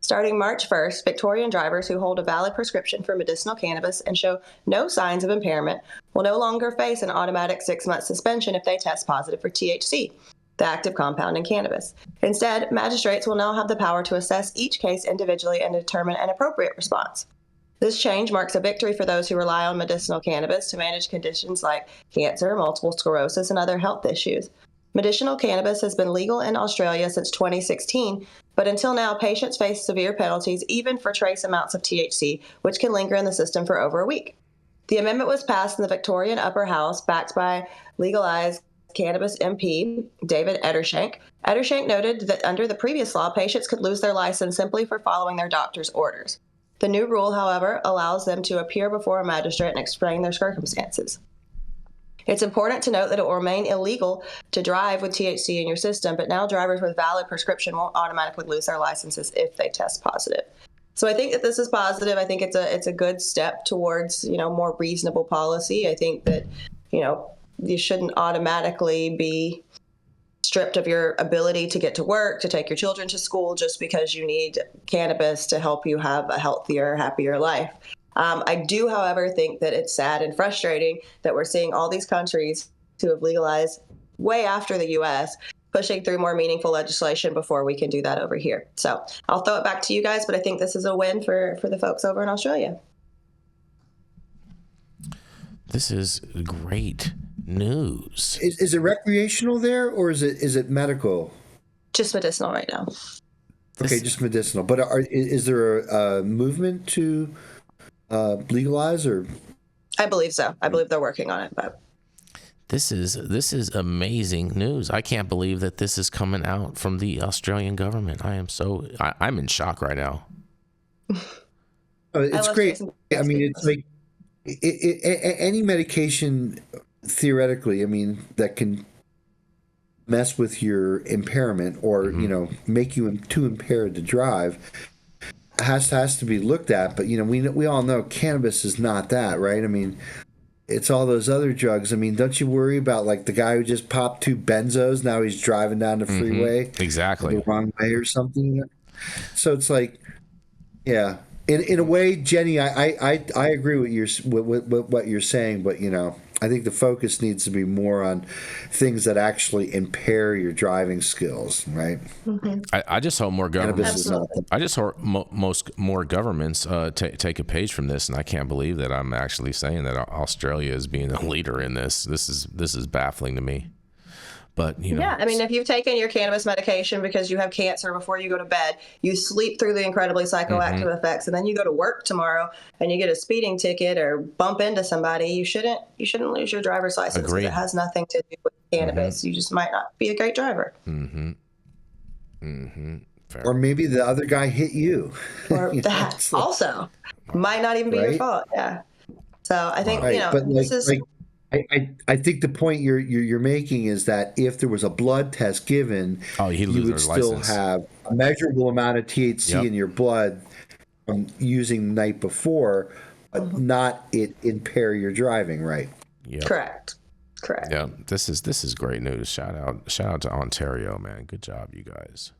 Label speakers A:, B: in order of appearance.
A: Starting March 1st, Victorian drivers who hold a valid prescription for medicinal cannabis and show no signs of impairment will no longer face an automatic 6-month suspension if they test positive for THC, the active compound in cannabis. Instead, magistrates will now have the power to assess each case individually and determine an appropriate response. This change marks a victory for those who rely on medicinal cannabis to manage conditions like cancer, multiple sclerosis, and other health issues. Medicinal cannabis has been legal in Australia since 2016, but until now, patients face severe penalties even for trace amounts of THC, which can linger in the system for over a week. The amendment was passed in the Victorian Upper House, backed by legalized cannabis MP David Edershank. Edershank noted that under the previous law, patients could lose their license simply for following their doctor's orders. The new rule, however, allows them to appear before a magistrate and explain their circumstances. It's important to note that it will remain illegal to drive with THC in your system, but now drivers with valid prescription won't automatically lose their licenses if they test positive. So I think that this is positive. I think it's a good step towards, more reasonable policy. I think that, you shouldn't automatically be stripped of your ability to get to work, to take your children to school, just because you need cannabis to help you have a healthier, happier life. I do, however, think that it's sad and frustrating that we're seeing all these countries who have legalized way after the U.S. pushing through more meaningful legislation before we can do that over here. So I'll throw it back to you guys, but I think this is a win for the folks over in Australia.
B: This is great news.
C: Is it recreational there, or is it medical?
A: Just medicinal right now.
C: Okay, just medicinal. But is there a movement to legalize, or?
A: I believe so. I believe they're working on it, but
B: this is amazing news. I can't believe that this is coming out from the Australian government. I'm in shock right now.
C: It's great. I mean, it's like any medication theoretically, that can mess with your impairment or make you too impaired to drive has to be looked at. But we all know cannabis is not that, right? It's all those other drugs. Don't you worry about like the guy who just popped 2 benzos, now he's driving down the freeway
B: exactly
C: the wrong way or something? So it's like, yeah, in a way, Jenny, I agree with what you're saying, but I think the focus needs to be more on things that actually impair your driving skills, right?
A: Mm-hmm.
B: I just hope more governments. I just hope more governments take a page from this, and I can't believe that I'm actually saying that Australia is being a leader in this. This is baffling to me. But
A: yeah, if you've taken your cannabis medication because you have cancer before you go to bed, you sleep through the incredibly psychoactive effects, and then you go to work tomorrow and you get a speeding ticket or bump into somebody, you shouldn't lose your driver's license. It has nothing to do with cannabis. You just might not be a great driver.
C: Or maybe the other guy hit you.
A: Or that also might not even be your fault. Yeah. So I think this is.
C: I think the point you're making is that if there was a blood test given, you would still have a measurable amount of THC in your blood from using the night before, but not it impair your driving, right?
B: Yep.
A: Correct.
B: Yeah, this is great news. Shout out to Ontario, man. Good job, you guys.